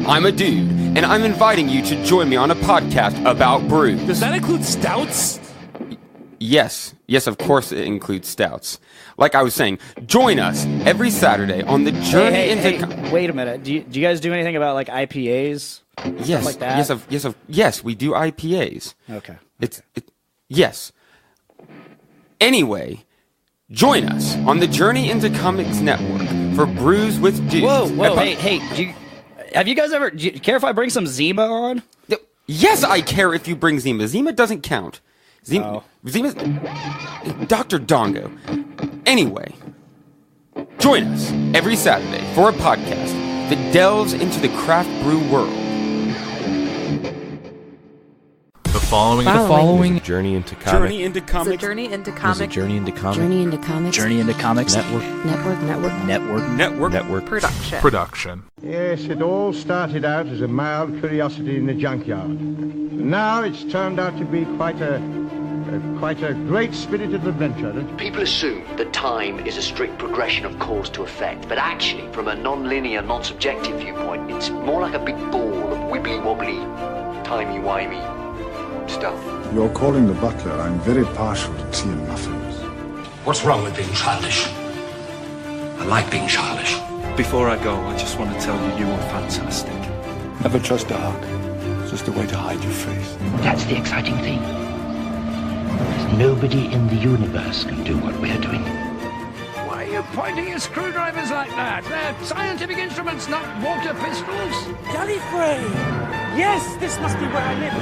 I'm a dude, and I'm inviting you to join me on a podcast about brews. Does that include stouts? Yes, of course it includes stouts. Like I was saying, join us every Saturday on the journey into... Wait a minute. Do you guys do anything about, like, IPAs? Yes, Stuff like that? yes, we do IPAs. Okay. Yes. Anyway, join us on the Journey into Comics Network for Brews with Dudes. Whoa, hey, have you guys ever... Do you care if I bring some Zima on? Yes, I care if you bring Zima. Zima doesn't count. Zima's... Dr. Dongo. Anyway, join us every Saturday for a podcast that delves into the craft brew world. The following is a journey into comics. Journey into comics. It's a journey into comics. Journey into comics. Journey into Comics. Network. production. Yes, it all started out as a mild curiosity in the junkyard. Now it's turned out to be quite a great spirited adventure. People assume that time is a strict progression of cause to effect, but actually, from a non-linear, non-subjective viewpoint, it's more like a big ball of wibbly-wobbly, timey-wimey stuff. You're calling the butler. I'm very partial to tea and muffins. What's wrong with being childish? I like being childish. Before I go, I just want to tell you were fantastic. Never trust a hug. It's just a way to hide your face. That's the exciting thing. Nobody in the universe can do what we're doing. Why are you pointing your screwdrivers like that? They're scientific instruments, not water pistols. GallifRadio! Yes, this must be where I live.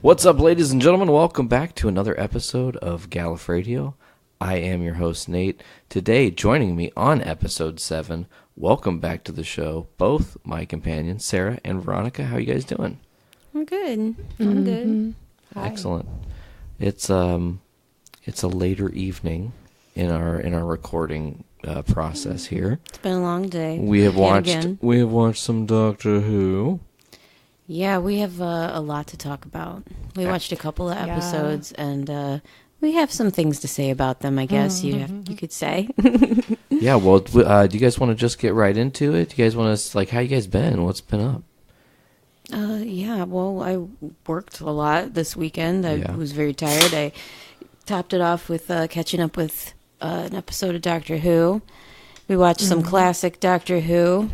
What's up, ladies and gentlemen? Welcome back to another episode of GallifRadio. I am your host, Nate. Today, joining me on episode 7, welcome back to the show, both my companions, Sara and Veronica. How are you guys doing? I'm good. I'm good. Hi. Excellent. It's a later evening in our recording process here. It's been a long day. We have watched some Doctor Who. Yeah, we have a lot to talk about. We watched a couple of episodes, and we have some things to say about them, I guess you could say. Yeah, well, do you guys want to just get right into it? Do you guys want to, how you guys been? What's been up? Yeah, well, I worked a lot this weekend. I was very tired. I topped it off with catching up with an episode of Doctor Who. We watched some classic Doctor Who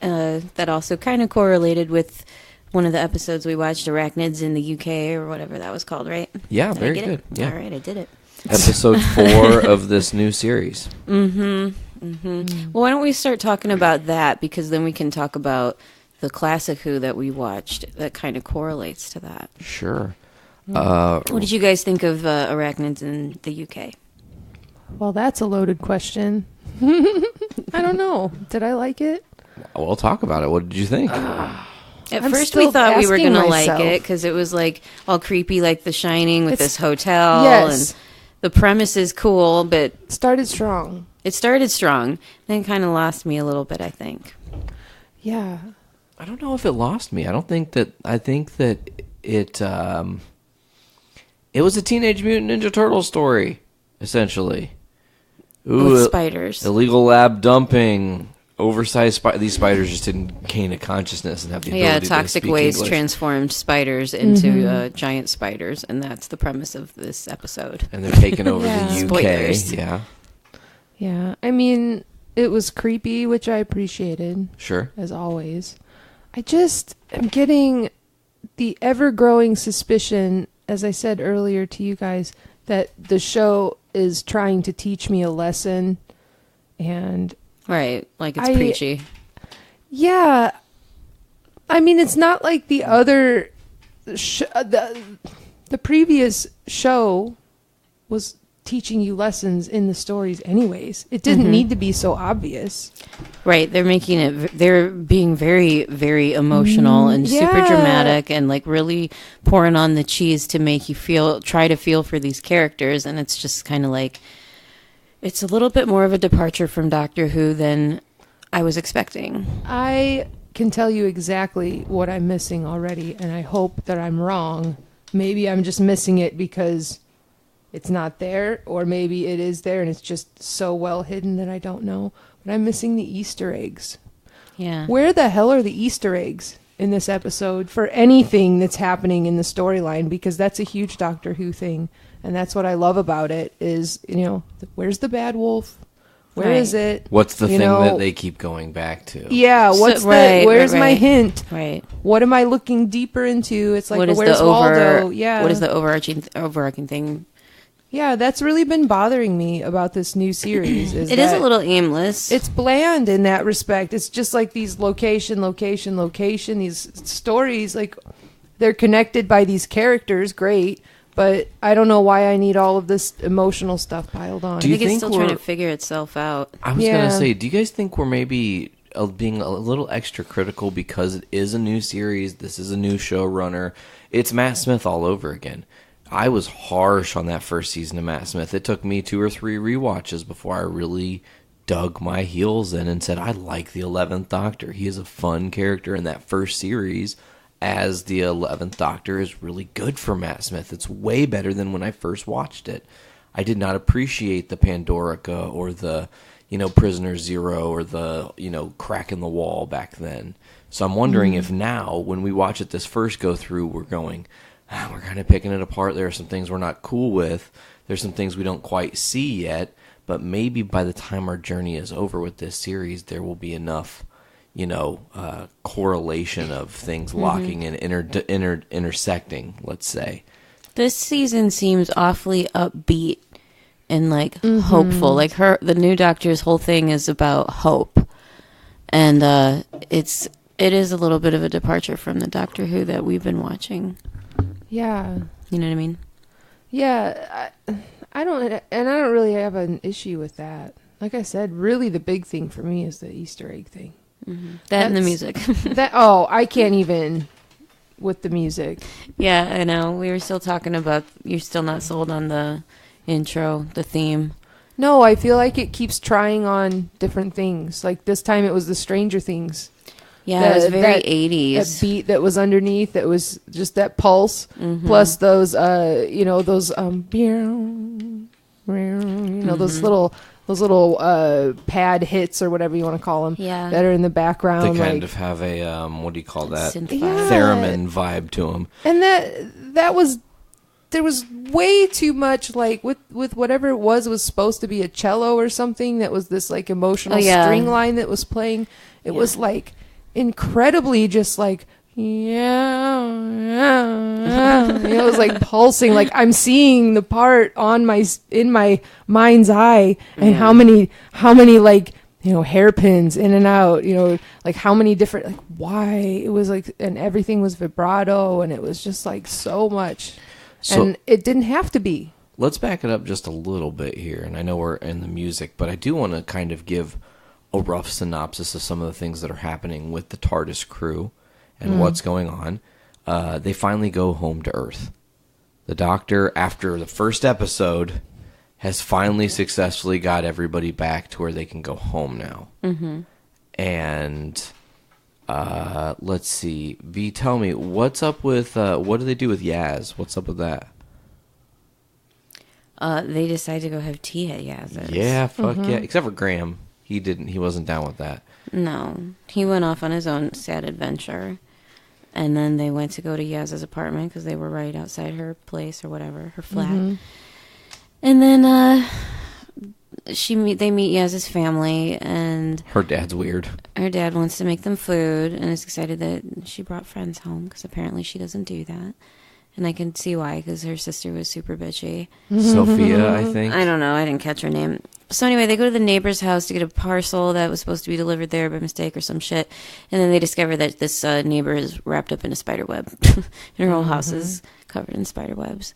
that also kind of correlated with one of the episodes we watched, Arachnids in the UK, or whatever that was called, right? Yeah, very good. Yeah. All right, I did it. Episode 4 of this new series. Well, why don't we start talking about that, because then we can talk about the classic Who that we watched that kind of correlates to that. Sure. What did you guys think of Arachnids in the UK? Well, that's a loaded question. I don't know. Did I like it? We'll talk about it. What did you think? At first, we thought we were going to like it because it was like all creepy, like The Shining with this hotel. Yes. And the premise is cool, but It started strong. Then it kind of lost me a little bit, I think. Yeah. I don't know if it lost me. I think that it was a Teenage Mutant Ninja Turtle story, essentially. Ooh, with spiders. Illegal lab dumping. Oversized these spiders just didn't gain a consciousness and have the ability to toxic speak waste English. Transformed spiders into giant spiders, and that's the premise of this episode. And they're taking over the UK. Spoilers. Yeah. I mean, it was creepy, which I appreciated. Sure. As always. I just am getting the ever-growing suspicion, as I said earlier to you guys, that the show is trying to teach me a lesson, and... Right, like it's preachy. Yeah. I mean, it's not like the other... the previous show was teaching you lessons in the stories anyways. It didn't need to be so obvious. Right, they're being very, very emotional and super dramatic and like really pouring on the cheese to make you try to feel for these characters, and it's just kind of like... It's a little bit more of a departure from Doctor Who than I was expecting. I can tell you exactly what I'm missing already, and I hope that I'm wrong. Maybe I'm just missing it because it's not there, or maybe it is there and it's just so well hidden that I don't know. But I'm missing the Easter eggs. Yeah. Where the hell are the Easter eggs in this episode for anything that's happening in the storyline? Because that's a huge Doctor Who thing. And that's what I love about it is, where's the bad wolf? Where is it? What's the thing that they keep going back to? Yeah, where's my hint? Right. What am I looking deeper into? It's like, what is where's Waldo? Yeah. What is the overarching thing? Yeah, that's really been bothering me about this new series. It is a little aimless. It's bland in that respect. It's just like these location, these stories, like they're connected by these characters, great. But I don't know why I need all of this emotional stuff piled on. I think it's still trying to figure itself out. I was going to say, do you guys think we're maybe being a little extra critical because it is a new series, this is a new showrunner, it's Matt Smith all over again? I was harsh on that first season of Matt Smith. It took me 2 or 3 rewatches before I really dug my heels in and said, I like the 11th Doctor. He is a fun character in that first series. As the 11th Doctor is really good for Matt Smith. It's way better than when I first watched it. I did not appreciate the Pandorica or the, Prisoner Zero or the, crack in the wall back then. So I'm wondering if now, when we watch it this first go through, we're going, we're kind of picking it apart. There are some things we're not cool with. There's some things we don't quite see yet. But maybe by the time our journey is over with this series, there will be enough correlation of things locking and intersecting, let's say. This season seems awfully upbeat and hopeful. Like the new Doctor's whole thing is about hope, and it is a little bit of a departure from the Doctor Who that we've been watching. Yeah, you know what I mean. Yeah, I don't really have an issue with that. Like I said, really the big thing for me is the Easter egg thing. Mm-hmm. That and the music. I can't even with the music. Yeah, I know. We were still talking about you're still not sold on the intro, the theme. No, I feel like it keeps trying on different things. Like this time it was the Stranger Things. Yeah, it was very 80s. That beat that was underneath, that was just that pulse, plus those, those little pad hits or whatever you want to call them, that are in the background. They kind of have a what do you call that? Theremin vibe to them. And that was there was way too much with whatever it was supposed to be a cello or something that was this emotional string line that was playing. It was incredibly just it was pulsing, I'm seeing the part in my mind's eye, and how many hairpins in and out, how many different, why it was and everything was vibrato, and it was just so much. And it didn't have to be. Let's back it up just a little bit here, and I know we're in the music, but I do want to kind of give a rough synopsis of some of the things that are happening with the TARDIS crew and what's going on. They finally go home to Earth. The Doctor, after the first episode, has finally successfully got everybody back to where they can go home now. Mm-hmm. And let's see. V, tell me, what's up with, what do they do with Yaz? What's up with that? They decide to go have tea at Yaz's. Yeah, fuck yeah. Except for Graham. He wasn't down with that. No. He went off on his own sad adventure. And then they went to go to Yaz's apartment because they were right outside her place or whatever, her flat. Mm-hmm. And then they meet Yaz's family, and her dad's weird. Her dad wants to make them food and is excited that she brought friends home because apparently she doesn't do that. And I can see why, because her sister was super bitchy. Sophia, I think. I don't know. I didn't catch her name. So anyway, they go to the neighbor's house to get a parcel that was supposed to be delivered there by mistake or some shit. And then they discover that this neighbor is wrapped up in a spider web. And her whole house is covered in spider webs.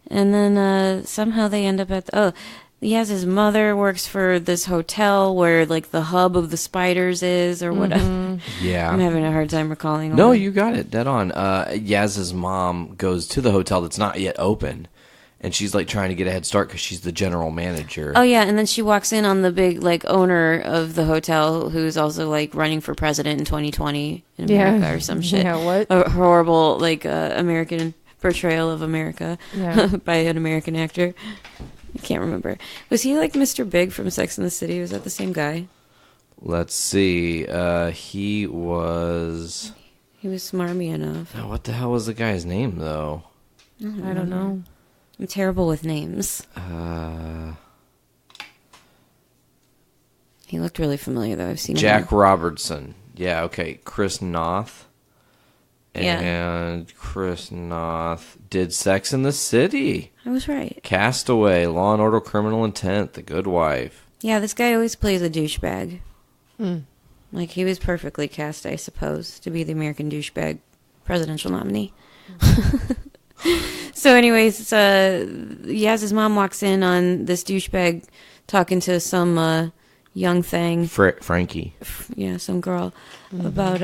And then somehow they end up at... Yaz's mother works for this hotel where, the hub of the spiders is, or whatever. Yeah. I'm having a hard time recalling. No, you got it. Dead on. Yaz's mom goes to the hotel that's not yet open, and she's, trying to get a head start because she's the general manager. Oh, yeah, and then she walks in on the big, owner of the hotel who's also, running for president in 2020 in America or some shit. Yeah, what? A horrible, American portrayal of America Yeah. by an American actor. I can't remember. Was he like Mr. Big from Sex and the City? Was that the same guy? Let's see. He was... He was smarmy enough. Oh, what the hell was the guy's name, though? I don't know. I'm terrible with names. He looked really familiar, though. I've seen Jack him. Robertson. Yeah, okay. Chris Noth. Yeah. And Chris Noth did Sex in the City. I was right. Castaway, Law and Order Criminal Intent, The Good Wife. Yeah, this guy always plays a douchebag. Hmm. Like, he was perfectly cast, I suppose, to be the American douchebag presidential nominee. So anyways, Yaz's mom walks in on this douchebag talking to some young thing. Frankie. Yeah, some girl. About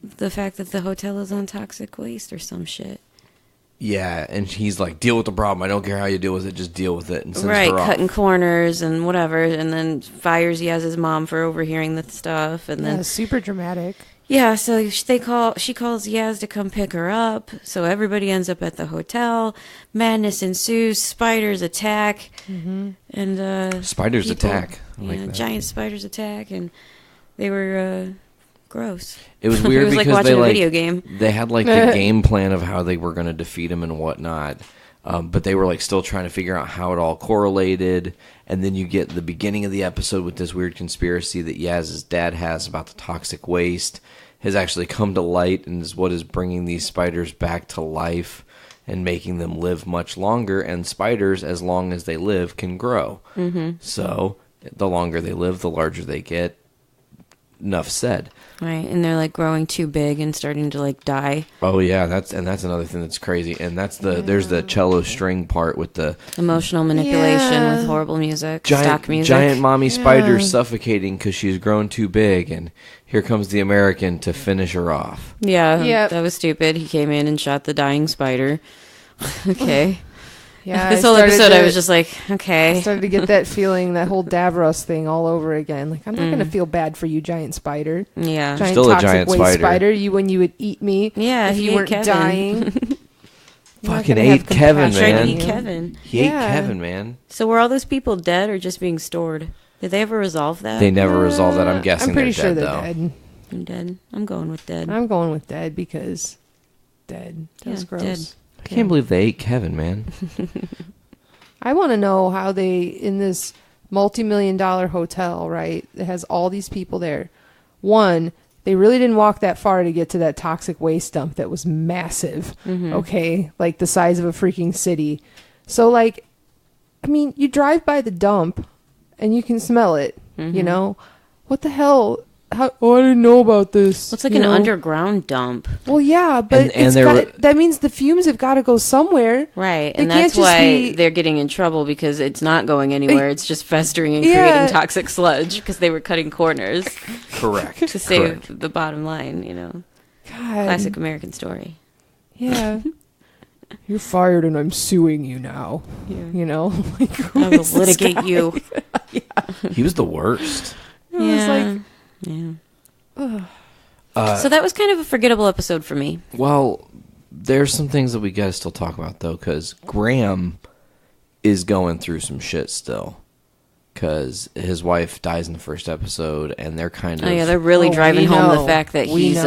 the fact that the hotel is on toxic waste or some shit. Yeah, and he's like, deal with the problem. I don't care how you deal with it, just deal with it. And sends Right, her off. cutting corners and whatever, and then fires Yaz's mom for overhearing the stuff, and then super dramatic. Yeah, so she calls Yaz to come pick her up. So everybody ends up at the hotel. Madness ensues. Spiders attack, and Spiders attack. I like yeah, that. giant spiders attack, and they were gross. It was weird it was because like watching they a video game. They had like the game plan of how they were going to defeat him and whatnot, but they were like still trying to figure out how it all correlated. And then you get the beginning of the episode with this weird conspiracy that Yaz's dad has about the toxic waste has actually come to light and is what is bringing these spiders back to life and making them live much longer. And spiders, as long as they live, can grow. Mm-hmm. So the longer they live, the larger they get. Enough said. Right, and they're like growing too big and starting to like die. Oh yeah, that's another thing that's crazy. And that's there's the cello string part with the Emotional manipulation with horrible music, stock music. Giant mommy spider suffocating because she's grown too big, and here comes the American to finish her off. Yeah, that was stupid. He came in and shot the dying spider. Okay. Yeah, this whole episode I was just like, okay. I started to get that feeling, that whole Davros thing all over again. Like, I'm not going to feel bad for you, giant spider. Yeah. Giant Still a toxic giant waste spider. You when you would eat me. Yeah, if he you ate weren't Kevin. dying. Fucking ate Kevin, Tried to man. eat Kevin. He ate Kevin, man. So were all those people dead or just being stored? Did they ever resolve that? They never resolved that. I'm guessing I'm pretty they're sure dead, they're though. dead. I'm dead. I'm going with dead. I'm going with dead because dead. That's gross. Dead. I can't believe they ate Kevin, man. I want to know how they, in this multi-million-dollar hotel, right, that has all these people there. One, they really didn't walk that far to get to that toxic waste dump that was massive, okay? Like the size of a freaking city. So, like, I mean, you drive by the dump and you can smell it, you know? What the hell? I didn't know about this. Looks like an underground dump. Well, yeah, but that means the fumes have got to go somewhere. Right, and that's why they're getting in trouble because it's not going anywhere. It's just festering and creating toxic sludge because they were cutting corners. Correct. To save the bottom line, you know. God. Classic American story. Yeah. You're fired and I'm suing you now. Yeah. You know? Like, I will litigate you. He was the worst. It was like... Yeah. So that was kind of a forgettable episode for me. Well, there's some things that we got to still talk about, though, because Graham is going through some shit still. Because his wife dies in the first episode, and they're kind of... Oh, yeah, they're really driving home the fact that he's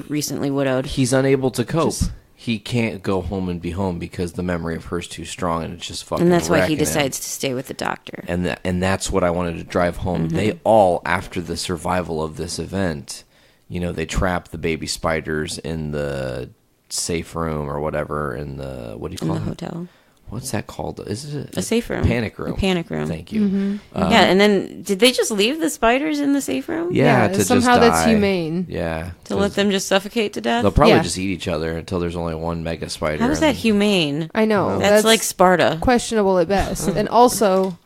recently widowed. He's unable to cope. He can't go home and be home because the memory of her is too strong, and it's just fucking And that's why he wrecking him. decides to stay with the doctor. And that's what I wanted to drive home. They all, after the survival of this event, you know, they trap the baby spiders in the safe room or whatever in the, what do you call it? In the hotel. What's that called? Is it a safe room? Panic room. A panic room. Thank you. Yeah, and then did they just leave the spiders in the safe room? Yeah, to somehow just that's die. humane. Yeah. To let them just suffocate to death? They'll probably just eat each other until there's only one mega spider. How is that humane? I know. That's like Sparta. Questionable at best. And also,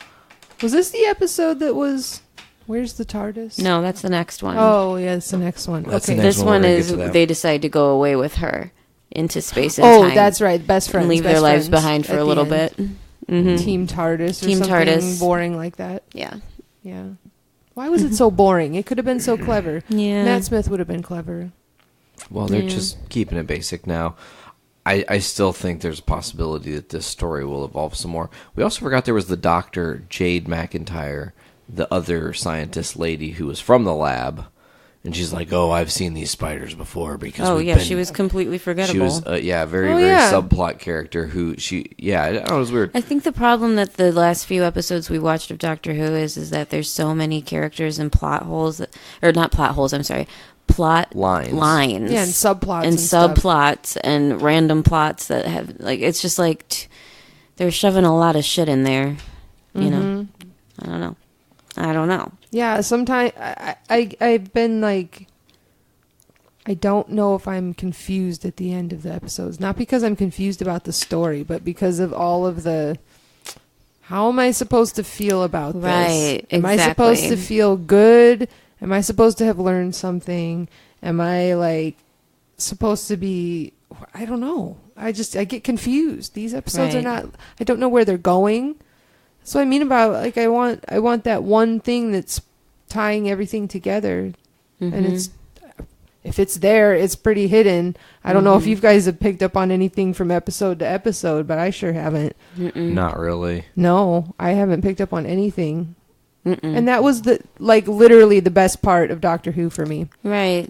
was this the episode that was... Where's the TARDIS? No, that's the next one. Oh, yeah, it's the next one. That's okay. the next This one one we're gonna is get to that. they decide to go away with her into space and time. Oh, that's right. Best friends. And leave their lives behind for a little bit. Mm-hmm. Team TARDIS or Team something TARDIS. boring like that. Yeah. Yeah. Why was it so boring? It could have been so clever. Yeah. Matt Smith would have been clever. Well, they're just keeping it basic now. I still think there's a possibility that this story will evolve some more. We also forgot there was the doctor, Jade McIntyre, the other scientist lady who was from the lab. And she's like, "Oh, I've seen these spiders before because she was completely forgettable. She was very subplot character who I don't know, it was weird. I think the problem that the last few episodes we watched of Doctor Who is that there's so many characters and plot holes plot lines. Yeah, and subplots and subplots and random plots that have it's just they're shoving a lot of shit in there. You know, I don't know. Yeah, sometimes I've been like, I don't know if I'm confused at the end of the episodes. Not because I'm confused about the story, but because of all of the, how am I supposed to feel about this? Right, Am I supposed to feel good? Am I supposed to have learned something? Am I supposed to be, I don't know. I get confused. These episodes are not, I don't know where they're going. That's what I mean about I want that one thing that's tying everything together, and if it's there, it's pretty hidden. I don't know if you guys have picked up on anything from episode to episode, but I sure haven't. Not really. No, I haven't picked up on anything, and that was literally the best part of Doctor Who for me. Right.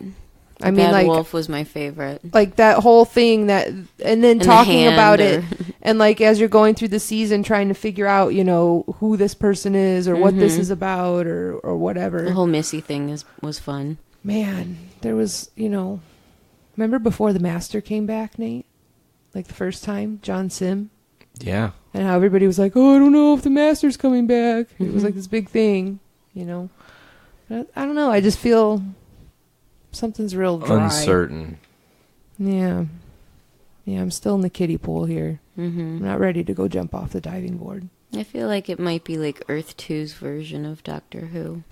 I mean, Bad Wolf was my favorite. That whole thing and then talking about it, and as you're going through the season, trying to figure out, who this person is or what this is about or whatever. The whole Missy thing was fun. Man, there was, remember before the Master came back, Nate? The first time, John Sim? Yeah. And how everybody was like, oh, I don't know if the Master's coming back. It was this big thing, But I don't know. I just feel something's real dry. Uncertain. Yeah. Yeah, I'm still in the kiddie pool here. I'm not ready to go jump off the diving board. I feel like it might be Earth 2's version of Doctor Who.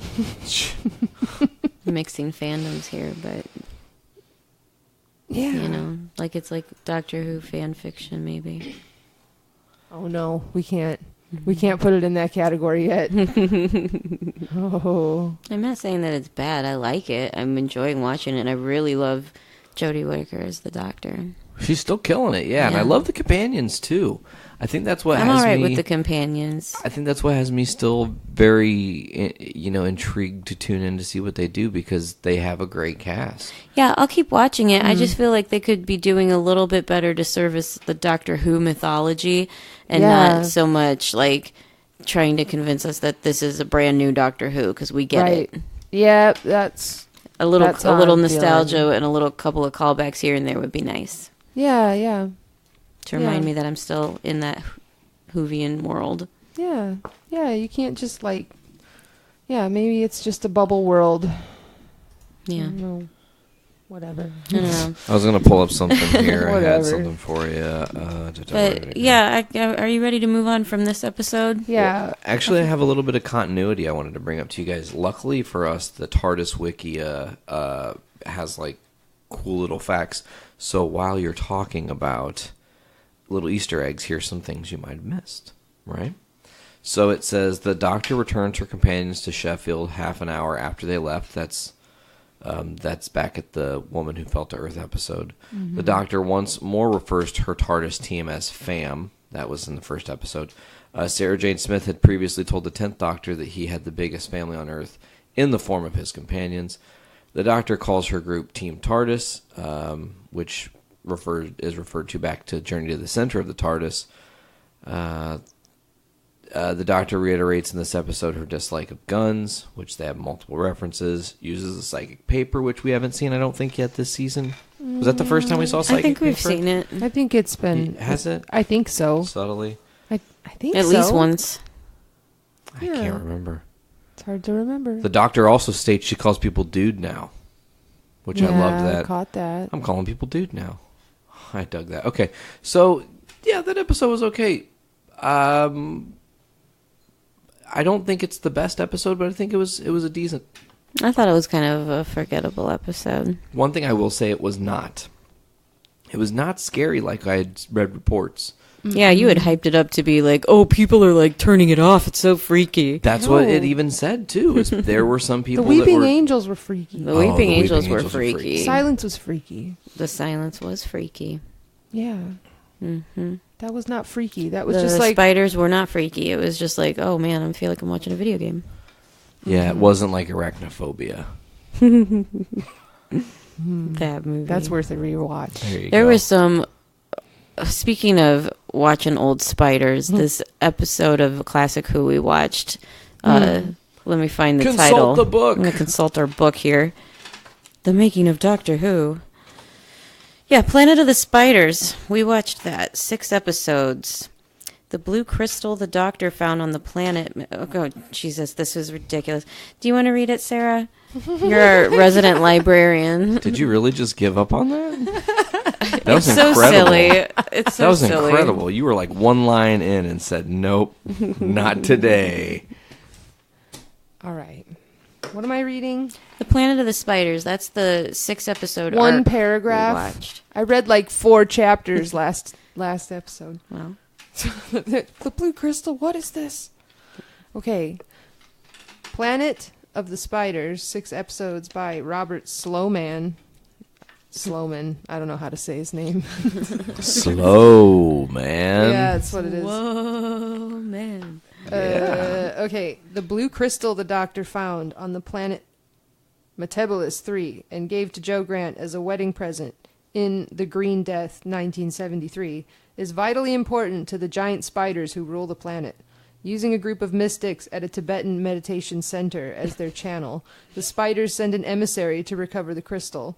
Mixing fandoms here, but yeah, it's Doctor Who fan fiction maybe. Oh no, we can't put it in that category yet. Oh, I'm not saying that it's bad. I like it. I'm enjoying watching it, and I really love Jodie Whittaker as the Doctor. She's still killing it, yeah. And I love the companions too. I think that's what I'm all right with the companions. I think that's what has me still very, intrigued to tune in to see what they do, because they have a great cast. Yeah, I'll keep watching it. I just feel like they could be doing a little bit better to service the Doctor Who mythology, and not so much trying to convince us that this is a brand new Doctor Who, because we get it. Yeah, that's a little nostalgia and a couple of callbacks here and there would be nice. Yeah. To remind me that I'm still in that Whovian world. Yeah, you can't just maybe it's just a bubble world. Yeah. No, whatever. I don't know. I was going to pull up something here. I had something for you. Are you ready to move on from this episode? Yeah. Well, actually, I have a little bit of continuity I wanted to bring up to you guys. Luckily for us, the TARDIS Wiki has cool little facts. So while you're talking about little Easter eggs, here's some things you might have missed, right? So it says the Doctor returns her companions to Sheffield half an hour after they left. That's back at the Woman Who Fell to Earth episode. The Doctor once more refers to her TARDIS team as fam. That was in the first episode. Sarah Jane Smith had previously told the 10th Doctor that he had the biggest family on Earth in the form of his companions. The Doctor calls her group Team TARDIS, which is referred to back to Journey to the Center of the TARDIS. The Doctor reiterates in this episode her dislike of guns, which they have multiple references. Uses a psychic paper, which we haven't seen, I don't think, yet this season. Was that the first time we saw psychic paper? I think we've seen it. I think it's been... Has it? I think so. Subtly? I think At least once. I can't remember. It's hard to remember. The Doctor also states she calls people dude now, which I love that. I caught that. I'm calling people dude now. I dug that. Okay, so yeah, that episode was okay. I don't think it's the best episode, but I think it was a decent. I thought it was kind of a forgettable episode. One thing I will say, it was not. It was not scary like I had read reports. Yeah, you had hyped it up to be people are turning it off. It's so freaky. That's what it even said too. There were some people. The Weeping Angels were freaky. The Weeping Angels were freaky. Silence was freaky. The silence was freaky. Yeah. Mm-hmm. That was not freaky. That was The just like... spiders were not freaky. It was just like, oh man, I feel like I'm watching a video game. Yeah, it wasn't like arachnophobia. That movie. That's worth a rewatch. There was some... Speaking of watching old spiders, this episode of Classic Who we watched... let me find the title. Consult the book. I'm going to consult our book here. The Making of Doctor Who. Yeah, Planet of the Spiders. We watched that. 6 episodes. The blue crystal the Doctor found on the planet. Oh, Jesus, this is ridiculous. Do you want to read it, Sarah? You're our resident librarian. Did you really just give up on that? That was so incredible. silly. It's so that was silly. incredible. You were like one line in and said, nope, not today. All right. What am I reading? The Planet of the Spiders. That's the 6-episode One arc paragraph. we watched. I read like 4 chapters last episode. Wow. The blue crystal, what is this? Okay. Planet of the Spiders, 6 episodes by Robert Sloman. I don't know how to say his name. Slow, man. Yeah, that's what it is. Whoa, man. Okay, the blue crystal the Doctor found on the planet Metebolus 3 and gave to Joe Grant as a wedding present in The Green Death 1973 is vitally important to the giant spiders who rule the planet. Using a group of mystics at a Tibetan meditation center as their channel, the spiders send an emissary to recover the crystal.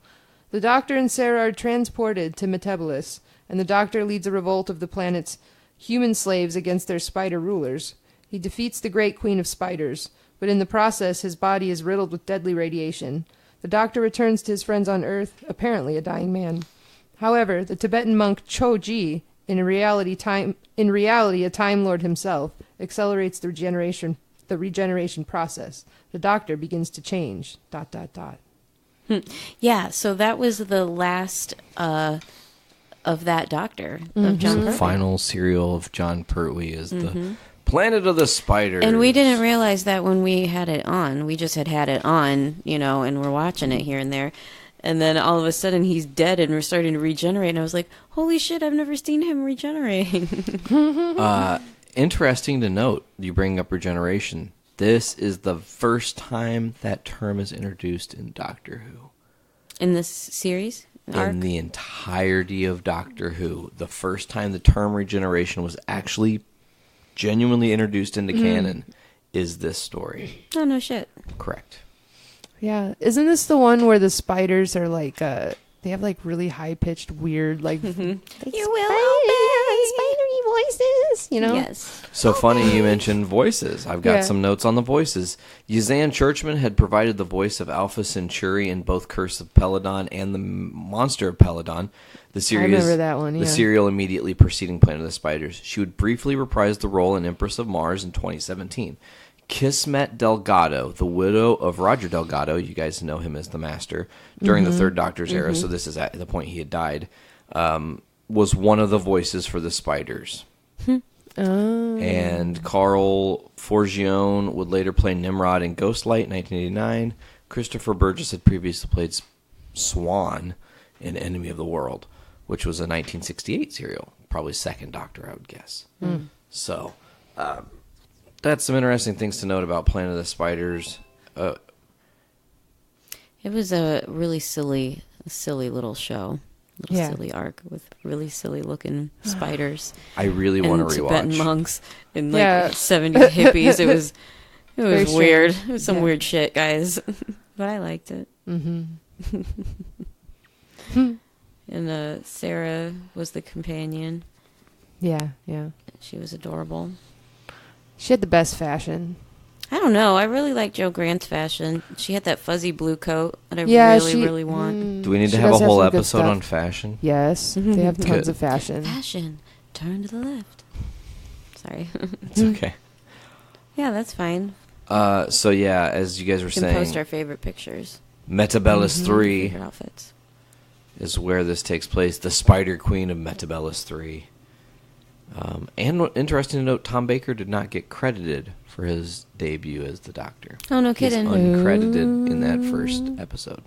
The Doctor and Sara are transported to Metebolus, and the Doctor leads a revolt of the planet's human slaves against their spider rulers. He defeats the Great Queen of Spiders, but in the process his body is riddled with deadly radiation. The Doctor returns to his friends on Earth, apparently a dying man. However, the Tibetan monk Cho-ji, in reality a Time Lord himself, accelerates the regeneration process. The Doctor begins to change. ... Yeah, so that was the last of that Doctor, of John Pertwee. Final serial of John Pertwee is the Planet of the Spiders. And we didn't realize that when we had it on. We just had it on, and we're watching it here and there. And then all of a sudden he's dead and we're starting to regenerate. And I was like, holy shit, I've never seen him regenerate. Interesting to note, you bring up regeneration. This is the first time that term is introduced in Doctor Who. In this series? In the entirety of Doctor Who. The first time the term regeneration was actually genuinely introduced into canon is this story. Oh, no shit. Correct. Yeah. Isn't this the one where the spiders are like, they have like really high-pitched, weird, like... You will obey! Spidery voices, Yes. So funny you mentioned voices. I've got some notes on the voices. Yuzan Churchman had provided the voice of Alpha Centauri in both Curse of Peladon and the Monster of Peladon. The series, I remember that one, the serial immediately preceding Planet of the Spiders. She would briefly reprise the role in Empress of Mars in 2017. Kismet Delgado, the widow of Roger Delgado, you guys know him as the Master, during the Third Doctor's era, so this is at the point he had died, was one of the voices for the Spiders. And Carl Forgione would later play Nimrod in Ghostlight in 1989. Christopher Burgess had previously played Swan in Enemy of the World, which was a 1968 serial. Probably second Doctor, I would guess. So... that's some interesting things to note about Planet of the Spiders. It was a really silly little show. Silly arc with really silly looking spiders. I really want to rewatch. Tibetan monks and 70s hippies. It was weird. It was some weird shit, guys. But I liked it. And Sara was the companion. Yeah. She was adorable. She had the best fashion. I don't know. I really like Joe Grant's fashion. She had that fuzzy blue coat that I really want. Do we need to have a whole episode on fashion? Yes. They have tons of fashion. Fashion. Turn to the left. Sorry. It's okay. Yeah, that's fine. So yeah, as you guys were saying, post our favorite pictures. Metabellus 3 Favorite outfits. is where this takes place. The Spider Queen of Metabellus 3. And interesting to note, Tom Baker did not get credited for his debut as the Doctor. Oh, no kidding. He's uncredited in that first episode.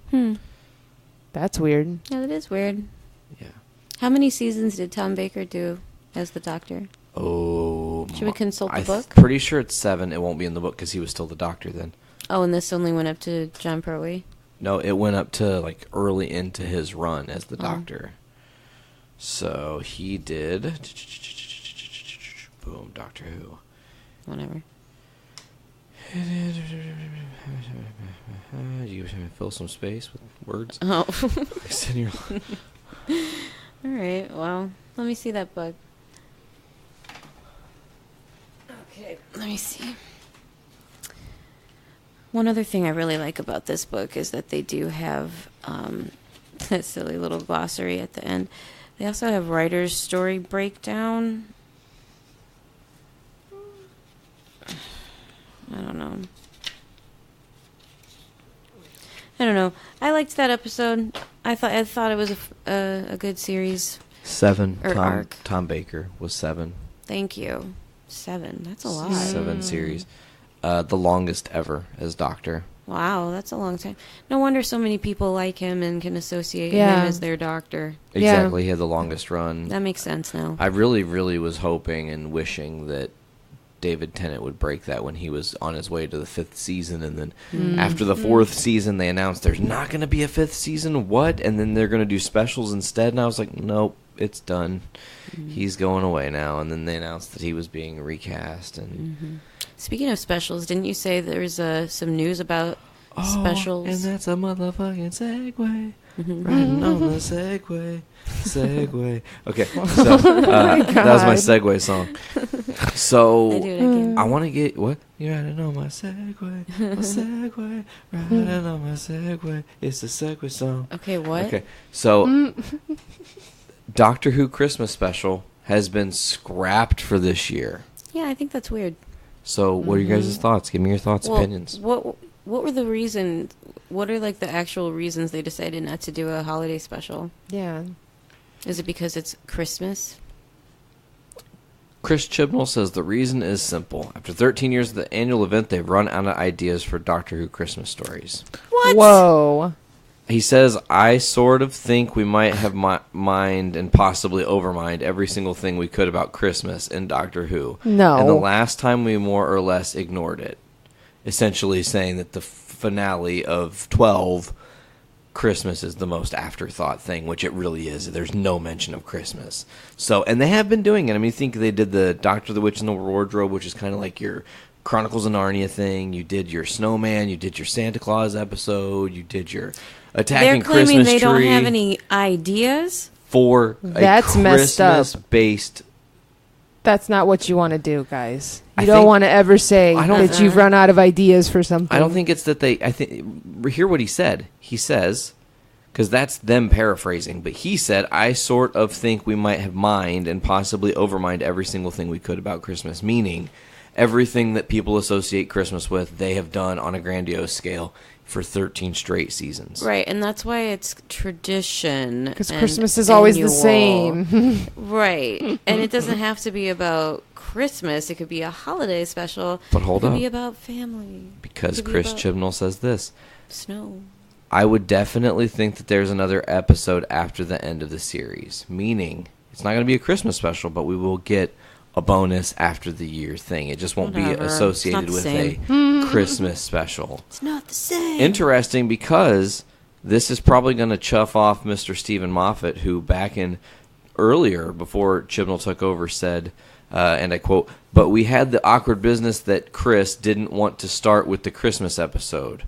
That's weird. Yeah, that is weird. Yeah. How many seasons did Tom Baker do as the Doctor? Oh. Should we consult the book? Pretty sure it's 7. It won't be in the book because he was still the Doctor then. Oh, and this only went up to John Pertwee? No, it went up to like early into his run as the Doctor. So he did. Boom, Doctor Who. Whatever. You fill some space with words. Oh. All right. Well, let me see that book. Okay. Let me see. One other thing I really like about this book is that they do have that silly little glossary at the end. They also have writer's story breakdown. I don't know. I liked that episode. I thought it was a good series. 7. Arc. Tom Baker was 7. Thank you. 7. That's a lot. 7 series. The longest ever as Doctor. Wow, that's a long time. No wonder so many people like him and can associate him as their Doctor. Exactly. He had the longest run. That makes sense now. I really, really was hoping and wishing that David Tennant would break that when he was on his way to the 5th season, and then after the 4th season they announced there's not going to be a 5th season. What? And then they're going to do specials instead, and I was like, nope, it's done. He's going away now. And then they announced that he was being recast. And Speaking of specials, didn't you say there's some news about specials? And that's a motherfucking segue. Riding on the Segway. Okay, so that was my Segway song. So I want to get what? You're riding on my Segway, riding on my Segway. It's a Segway song. Okay, what? Okay, so Doctor Who Christmas special has been scrapped for this year. Yeah, I think that's weird. So what are your guys' thoughts? Give me your thoughts, opinions. What were the reasons? What are like the actual reasons they decided not to do a holiday special? Yeah. Is it because it's Christmas? Chris Chibnall says the reason is simple. After 13 years of the annual event, they've run out of ideas for Doctor Who Christmas stories. What? Whoa. He says, I sort of think we might have mined and possibly overmined every single thing we could about Christmas in Doctor Who. No. And the last time we more or less ignored it. Essentially saying that the finale of 12, Christmas is the most afterthought thing, which it really is. There's no mention of Christmas. So, and they have been doing it. I mean, I think they did the Doctor, the Witch, and the Wardrobe, which is kind of like your Chronicles of Narnia thing. You did your Snowman. You did your Santa Claus episode. You did your Attacking Christmas Tree. They're claiming they don't have any ideas? For That's messed up. Christmas-based... That's not what you want to do, guys. You don't want to ever say that you've run out of ideas for something. I don't think it's that they... I think hear what he said. He says, because that's them paraphrasing, but he said, I sort of think we might have mined and possibly overmined every single thing we could about Christmas, meaning everything that people associate Christmas with, they have done on a grandiose scale for 13 straight seasons. Right, and that's why it's tradition. Because Christmas is always the same. Right, and it doesn't have to be about Christmas. It could be a holiday special. But hold on. It could be about family. Because Chris Chibnall says this. Snow. I would definitely think that there's another episode after the end of the series. Meaning, it's not going to be a Christmas special, but we will get a bonus after the year thing. It just won't be associated with a Christmas special. It's not the same. Interesting, because this is probably going to chuff off Mr. Stephen Moffat, who back in earlier, before Chibnall took over, said, and I quote, but we had the awkward business that Chris didn't want to start with the Christmas episode.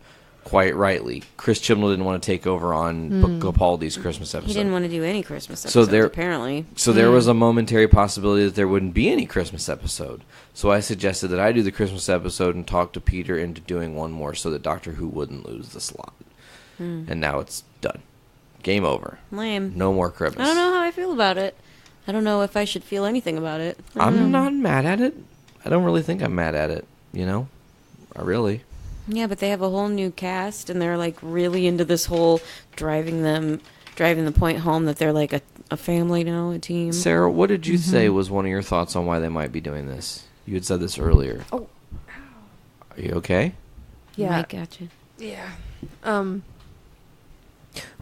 Quite rightly. Chris Chibnall didn't want to take over on Capaldi's Christmas episode. He didn't want to do any Christmas episodes, apparently. So there was a momentary possibility that there wouldn't be any Christmas episode. So I suggested that I do the Christmas episode and talk to Peter into doing one more so that Doctor Who wouldn't lose the slot. And now it's done. Game over. Lame. No more Christmas. I don't know how I feel about it. I don't know if I should feel anything about it. I'm not mad at it. I don't really think I'm mad at it, you know? I really... Yeah, but they have a whole new cast, and they're like really into this whole driving the point home that they're like a family now, a team. Sarah, what did you say was one of your thoughts on why they might be doing this? You had said this earlier. Oh, are you okay? Yeah, Mike, gotcha. Yeah.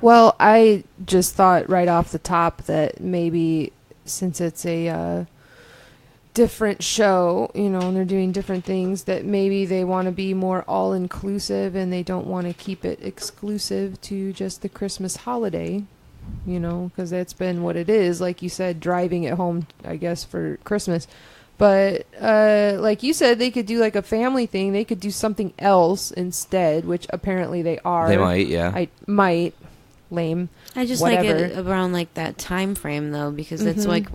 Well, I just thought right off the top that maybe since it's a different show, and they're doing different things, that maybe they want to be more all-inclusive and they don't want to keep it exclusive to just the Christmas holiday, because that's been what it is. Like you said, driving it home, I guess, for Christmas. But like you said, they could do like a family thing. They could do something else instead, which apparently they are. They might, yeah. I might. Lame. I just Whatever. like it around like that time frame though, because it's like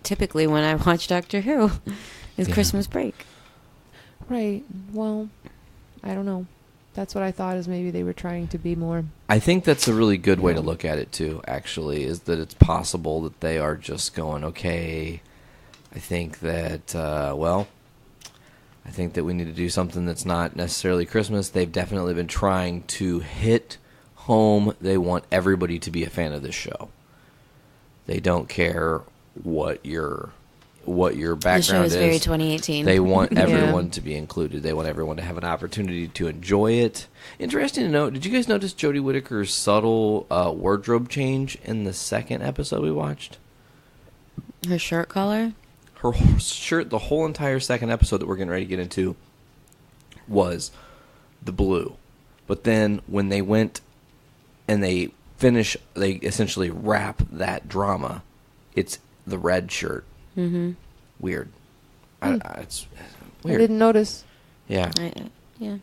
typically when I watch Doctor Who is Christmas break. Right. Well, I don't know. That's what I thought, is maybe they were trying to be more. I think that's a really good way to look at it too, actually, is that it's possible that they are just going, okay, I think that, I think that we need to do something that's not necessarily Christmas. They've definitely been trying to hit home. They want everybody to be a fan of this show. They don't care what your background the show is. Very is. 2018. They want everyone to be included. They want everyone to have an opportunity to enjoy it. Interesting to note, did you guys notice Jodie Whittaker's subtle wardrobe change in the second episode we watched? Her shirt color? Her shirt, the whole entire second episode that we're getting ready to get into, was the blue. But then when they went and they essentially wrap that drama, it's the red shirt. Mm-hmm. Weird. It's I weird. didn't notice. Yeah. Yeah.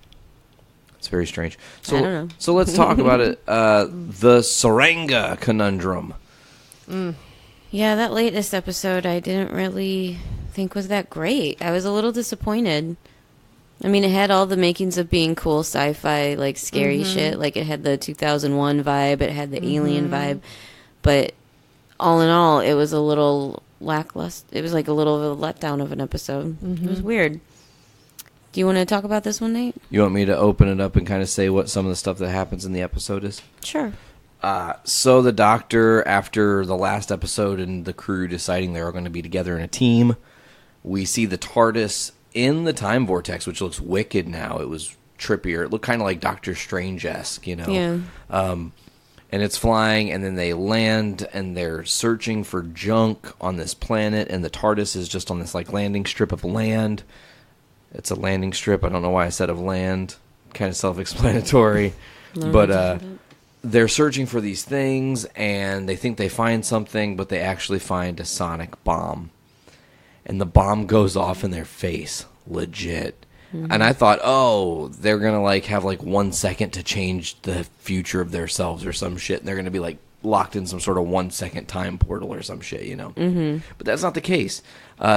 It's very strange. I don't know. So let's talk about it. The Tsuranga Conundrum. Yeah, that latest episode I didn't really think was that great. I was a little disappointed. I mean, it had all the makings of being cool sci-fi, like scary shit. Like it had the 2001 vibe, it had the alien vibe. But all in all, it was a little lackluster. It was like a little of a letdown of an episode. It was weird. Do you want to talk about this one, Nate? You want me to open it up and kind of say what some of the stuff that happens in the episode is? Sure. So the Doctor, after the last episode and the crew deciding they were going to be together in a team, we see the TARDIS in the time vortex, which looks wicked now. It was trippier. It looked kind of like Doctor Strange-esque, Yeah. And it's flying, and then they land, and they're searching for junk on this planet, and the TARDIS is just on this like landing strip of land. It's a landing strip. I don't know why I said of land. Kind of self-explanatory. But they're searching for these things, and they think they find something, but they actually find a sonic bomb. And the bomb goes off in their face. Legit. And I thought, they're going to like have like 1 second to change the future of themselves or some shit. And they're going to be like locked in some sort of 1 second time portal or some shit, But that's not the case.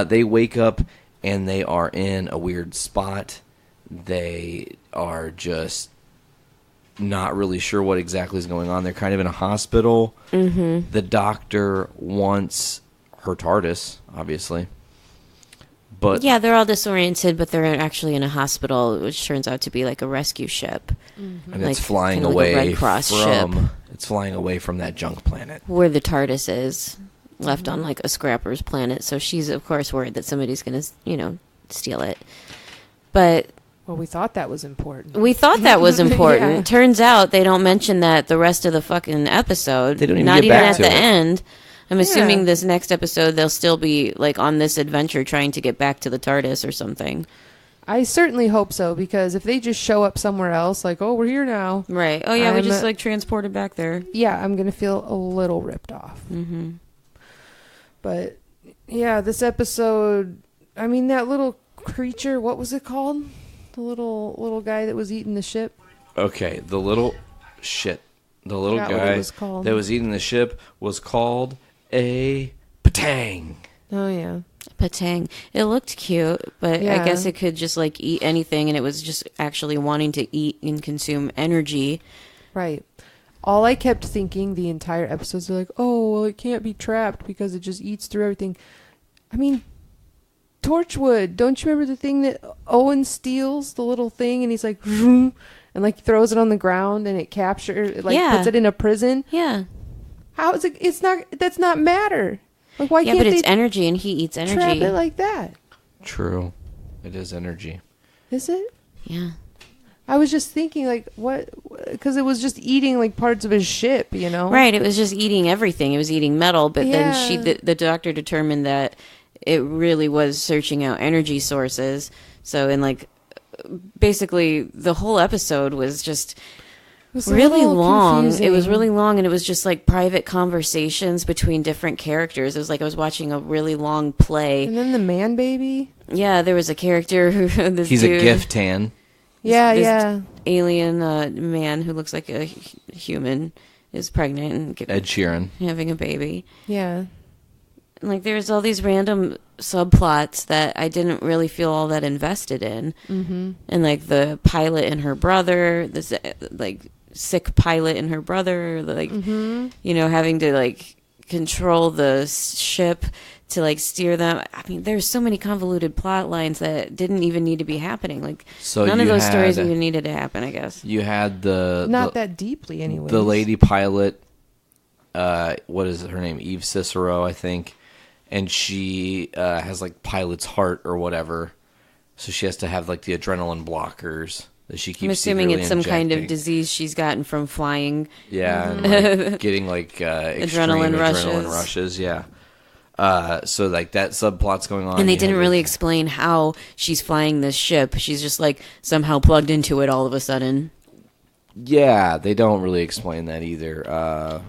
They wake up and they are in a weird spot. They are just not really sure what exactly is going on. They're kind of in a hospital. The Doctor wants her TARDIS, obviously. But yeah, they're all disoriented, but they're actually in a hospital, which turns out to be like a rescue ship. And it's flying away like a Red Cross ship. It's flying away from that junk planet. Where the TARDIS is, left on like a scrapper's planet. So she's, of course, worried that somebody's going to, steal it. But... well, we thought that was important. Yeah. Turns out they don't mention that the rest of the fucking episode. They don't even not get even back at to the it. end. I'm assuming this next episode they'll still be like on this adventure trying to get back to the TARDIS or something. I certainly hope so, because if they just show up somewhere else, like, we're here now. Right. Oh, yeah, we just like transported back there. Yeah, I'm going to feel a little ripped off. But, yeah, this episode, I mean, that little creature, what was it called? The little guy that was eating the ship? Okay, the little guy that was eating the ship was called a Patang. Oh, yeah. Patang. It looked cute, but I guess it could just like eat anything, and it was just actually wanting to eat and consume energy. Right. All I kept thinking the entire episodes are like, it can't be trapped because it just eats through everything. I mean, Torchwood. Don't you remember the thing that Owen steals, the little thing, and he's like, vroom, and like throws it on the ground and it captures, like puts it in a prison? Yeah. How is it? That's not matter. Like, why can't but they it's energy, and he eats energy. Trap it like that. True. It is energy. Is it? Yeah. I was just thinking, like, what? because it was just eating like parts of his ship, you know? Right. It was just eating everything. It was eating metal, but Yeah. then the doctor determined that it really was searching out energy sources. So, and like, basically, the whole episode was just really long. confusing. It was really long, and it was just like private conversations between different characters. It was like I was watching a really long play. And then the man baby. Yeah, there was a character who He's dude, a gift tan. this alien man who looks like a human is pregnant and Ed Sheeran having a baby. Yeah. Like there's all these random subplots that I didn't really feel all that invested in. Mm-hmm. And like the pilot and her brother, this like sick pilot and her brother, like you know, having to like control the ship to like steer them. I mean, there's so many convoluted plot lines that didn't even need to be happening. Like none of those stories even needed to happen, I guess. You had not that deeply anyway. The lady pilot, what is her name? Eve Cicero, I think. And she has like pilot's heart or whatever. So she has to have like the adrenaline blockers that she keeps. I'm assuming it's some injecting. kind of disease she's gotten from flying. Yeah, and like getting like adrenaline rushes. Yeah. So like that subplot's going on. And they didn't really explain how she's flying this ship. She's just like somehow plugged into it all of a sudden. Yeah, they don't really explain that either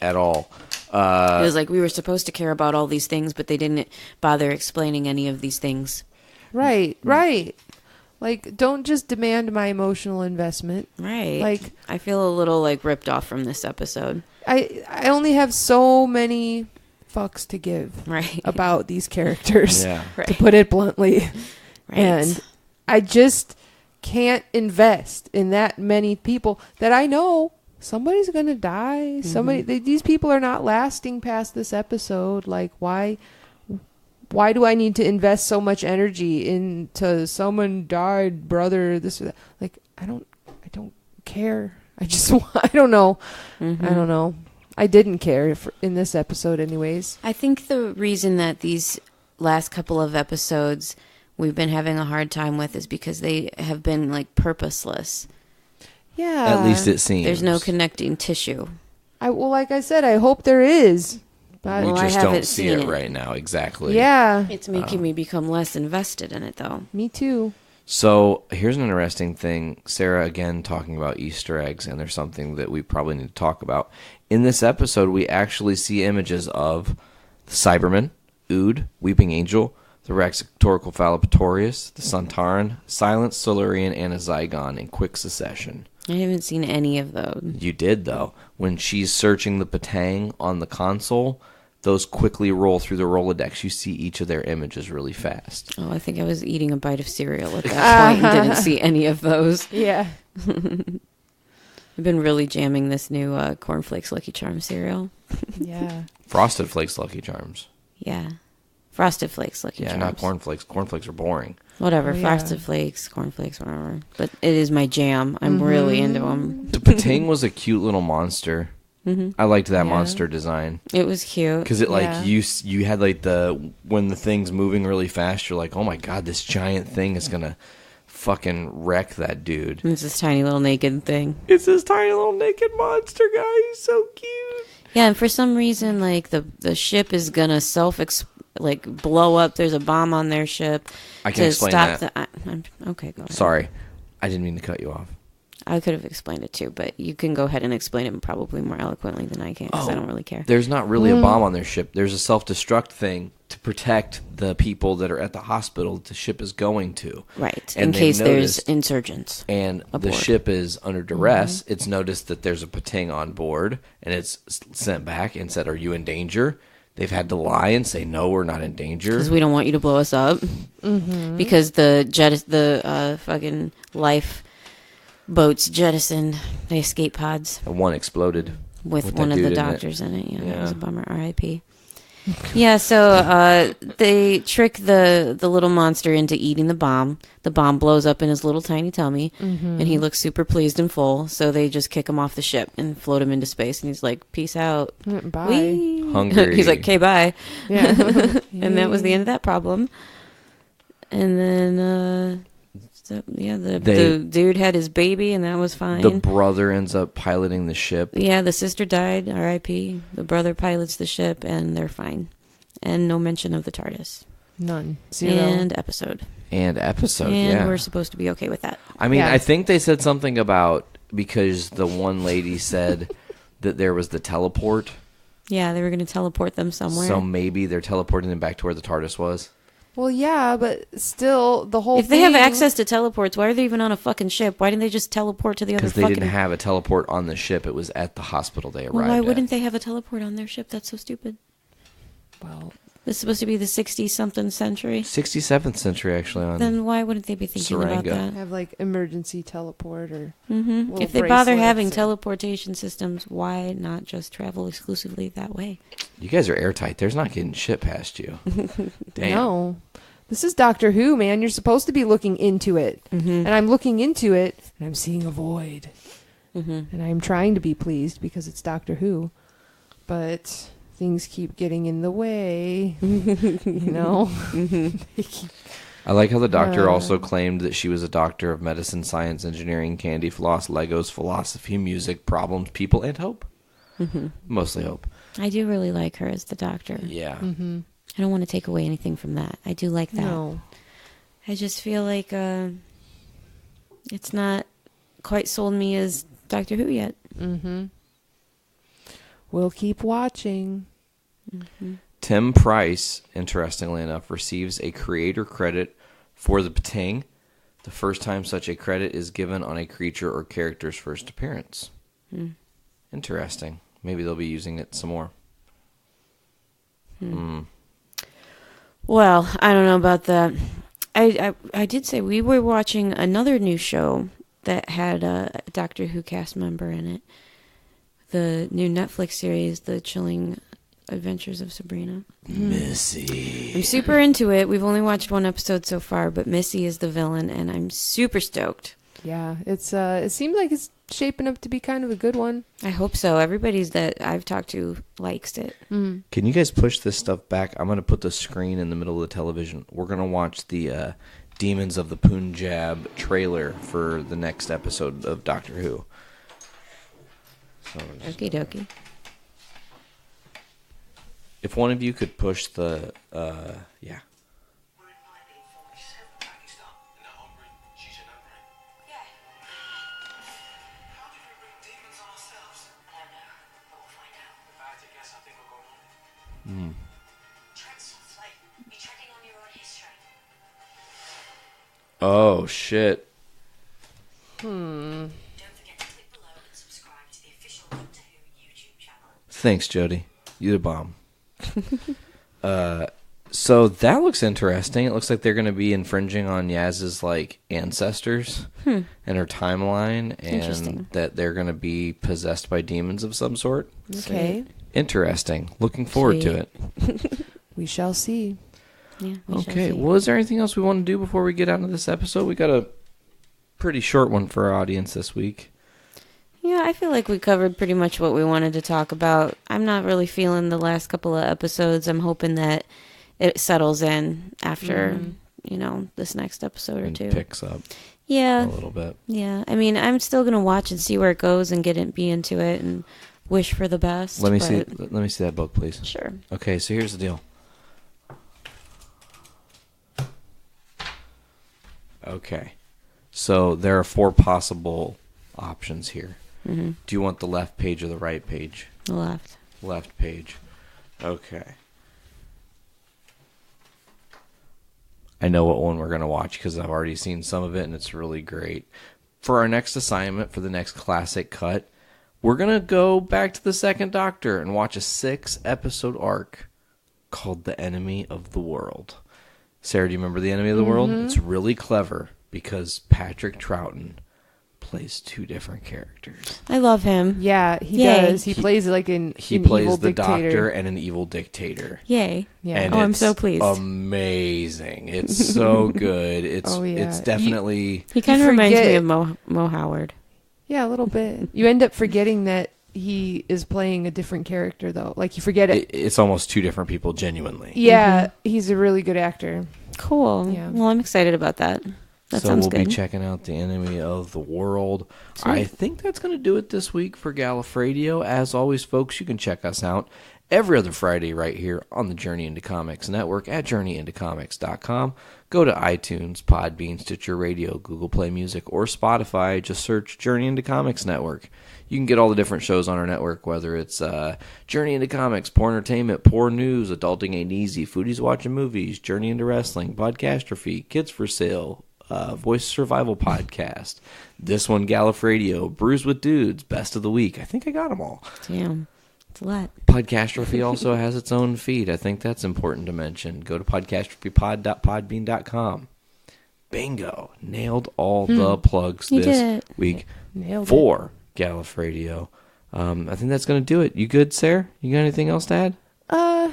at all. It was like we were supposed to care about all these things, but they didn't bother explaining any of these things. Right. Like, don't just demand my emotional investment. Right. Like, I feel a little like ripped off from this episode. I only have so many fucks to give about these characters, to put it bluntly. Right. And I just can't invest in that many people that I know somebody's gonna die. These people are not lasting past this episode. Like, why do I need to invest so much energy into someone died, brother, this or that? Like, I don't care. I don't know. I don't know. I didn't care in this episode anyways. I think the reason that these last couple of episodes we've been having a hard time with is because they have been like purposeless. Yeah. At least it seems. There's no connecting tissue. Like I said, I hope there is. But We just don't see it right now, exactly. Yeah. It's making me become less invested in it, though. Me too. So here's an interesting thing. Sarah, again, talking about Easter eggs, and there's something that we probably need to talk about. In this episode, we actually see images of the Cyberman, Ood, Weeping Angel, the Raxatoricophallopatorius, the Suntaran, Silent Silurian, and a Zygon in quick succession. I haven't seen any of those. You did, though. When she's searching the Patang on the console, those quickly roll through the Rolodex. You see each of their images really fast. Oh, I think I was eating a bite of cereal at that point and didn't see any of those. Yeah. I've been really jamming this new Cornflakes Lucky Charms cereal. Yeah. Frosted Flakes Lucky Charms. Yeah. Frosted Flakes Lucky Charms. Yeah, not cornflakes. Cornflakes are boring. Whatever, yeah. Frosted Flakes, cornflakes, whatever. But it is my jam. I'm really into them. The Patang was a cute little monster. I liked that monster design. It was cute. Because it you had like when the thing's moving really fast, you're like, oh my god, this giant thing is gonna fucking wreck that dude. It's this tiny little naked thing. It's this tiny little naked monster guy. He's so cute. Yeah, and for some reason, like the ship is gonna blow up. There's a bomb on their ship. I can explain that. Okay, go ahead. Sorry, I didn't mean to cut you off. I could have explained it too, but you can go ahead and explain it probably more eloquently than I can because I don't really care. There's not really a bomb on their ship. There's a self-destruct thing to protect the people that are at the hospital the ship is going to. Right, and in case there's insurgents. And aboard. The ship is under duress. It's noticed that there's a Patang on board, and it's sent back and said, are you in danger? They've had to lie and say, no, we're not in danger. Because we don't want you to blow us up. Because the fucking life boats jettisoned the escape pods. One exploded. With one of the doctors in it. Yeah, that was a bummer. R.I.P. Yeah, so they trick the little monster into eating the bomb. The bomb blows up in his little tiny tummy, and he looks super pleased and full. So they just kick him off the ship and float him into space. And he's like, "Peace out, bye." Whee! Hungry. He's like, "Okay, bye." Yeah, and that was the end of that problem. And then So, the dude had his baby, and that was fine. The brother ends up piloting the ship. Yeah, the sister died, R.I.P. The brother pilots the ship, and they're fine. And no mention of the TARDIS. None. Zero. And episode, and yeah. We're supposed to be okay with that. I mean, I think they said something about, because the one lady said that there was the teleport. Yeah, they were going to teleport them somewhere. So maybe they're teleporting them back to where the TARDIS was. Well, yeah, but still, the whole If they have access to teleports, why are they even on a fucking ship? Why didn't they just teleport to the other fucking... Because they didn't have a teleport on the ship. It was at the hospital they arrived at. Why wouldn't they have a teleport on their ship? That's so stupid. Well, it's supposed to be the 60-something century. 67th century, actually. Then why wouldn't they be thinking about that? Have, like, emergency teleport or... If they bother having teleportation systems, why not just travel exclusively that way? You guys are airtight. There's not getting shit past you. Damn. No. This is Doctor Who, man. You're supposed to be looking into it. And I'm looking into it, and I'm seeing a void. And I'm trying to be pleased because it's Doctor Who. But things keep getting in the way. You know? I like how the doctor also claimed that she was a doctor of medicine, science, engineering, candy, floss, Legos, philosophy, music, problems, people, and hope. Mostly hope. I do really like her as the doctor. Yeah. I don't want to take away anything from that. I do like that. No. I just feel like it's not quite sold me as Doctor Who yet. We'll keep watching. Tim Price, interestingly enough, receives a creator credit for the Pting, the first time such a credit is given on a creature or character's first appearance. Interesting. Maybe they'll be using it some more. Well, I don't know about that. I did say we were watching another new show that had a Doctor Who cast member in it. The new Netflix series, The Chilling Adventures of Sabrina. Missy. I'm super into it. We've only watched one episode so far, but Missy is the villain, and I'm super stoked. Yeah, it's it seems like it's shaping up to be kind of a good one. I hope so. Everybody's that I've talked to likes it. Can you guys push this stuff back? I'm going to put the screen in the middle of the television. We're going to watch the Demons of the Punjab trailer for the next episode of Doctor Who. So Okie dokie. If one of you could push the, yeah. Oh, shit. Don't forget to click below and subscribe to the official Doctor Who YouTube channel. Thanks, Jody. You the bomb. So that looks interesting. It looks like they're going to be infringing on Yaz's like ancestors and her timeline, and that they're going to be possessed by demons of some sort. Okay. Interesting. Looking forward to it. We shall see. Yeah. Okay. Well, is there anything else we want to do before we get out of this episode? We got a pretty short one for our audience this week. Yeah, I feel like we covered pretty much what we wanted to talk about. I'm not really feeling the last couple of episodes. I'm hoping that it settles in after, this next episode or two. Picks up. Yeah. A little bit. Yeah. I mean, I'm still going to watch and see where it goes and be into it and wish for the best. Let me see that book, please. Sure. Okay, so here's the deal. Okay. So there are 4 possible options here. Do you want the left page or the right page? The left. Left page. Okay. I know what one we're going to watch because I've already seen some of it and it's really great. For our next assignment, for the next classic cut, we're going to go back to the Second Doctor and watch a 6-episode arc called The Enemy of the World. Sarah, do you remember The Enemy of the World? It's really clever because Patrick Troughton plays 2 different characters. I love him. Yeah, he does. He plays like an plays evil the dictator. doctor and an evil dictator. Yay. Yeah. And I'm so pleased. Amazing. It's so good. It's definitely... He kind of reminds me of Mo Howard. Yeah, a little bit. You end up forgetting that he is playing a different character, though. Like, you forget it. It's almost 2 different people, genuinely. Yeah, he's a really good actor. Cool. Yeah. Well, I'm excited about that. That so sounds we'll be good. checking out The Enemy of the World. Sweet. I think that's going to do it this week for GallifRadio. As always, folks, you can check us out every other Friday right here on the Journey into Comics Network at journeyintocomics.com. Go to iTunes, Podbean, Stitcher Radio, Google Play Music, or Spotify. Just search Journey into Comics Network. You can get all the different shows on our network, whether it's Journey into Comics, Poor Entertainment, Poor News, Adulting Ain't Easy, Foodies Watching Movies, Journey into Wrestling, Podcastrophe, Kids for Sale, Voice Survival Podcast, this one, GallifRadio, Brews with Dudes, Best of the Week. I think I got them all. Damn. It's a lot. Podcastrophe also has its own feed. I think that's important to mention. Go to podcastrophypod.podbean.com. Bingo. Nailed all the plugs this week for GallifRadio. I think that's going to do it. You good, Sarah? You got anything else to add? I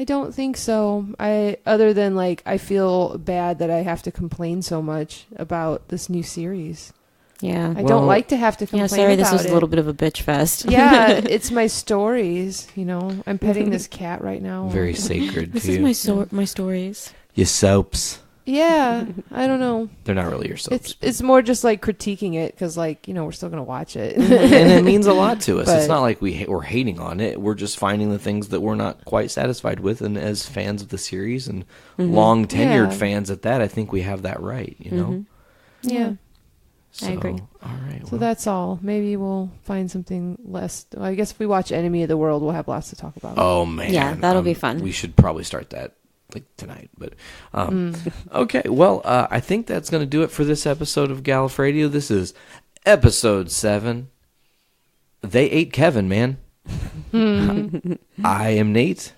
don't think so. Other than like I feel bad that I have to complain so much about this new series. Yeah. I don't like to have to complain sorry, about this was it. a little bit of a bitch fest. Yeah, it's my stories, you know. I'm petting this cat right now. Very sacred This to you. is my stories. Your soaps. Yeah, I don't know. They're not really your soaps. It's more just like critiquing it because, like, you know, we're still going to watch it. And it means a lot to us. But it's not like we're hating on it. We're just finding the things that we're not quite satisfied with. And as fans of the series and long-tenured fans at that, I think we have that right, you know? Yeah. So, I agree. All right. So that's all. Maybe we'll find something less. I guess if we watch Enemy of the World, we'll have lots to talk about. Oh, man. Yeah, that'll be fun. We should probably start that like tonight. But okay. Well, I think that's going to do it for this episode of GallifRadio. This is episode 7. They ate Kevin, man. I am Nate.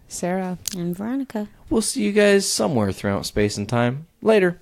Sarah. And Veronica. We'll see you guys somewhere throughout space and time. Later.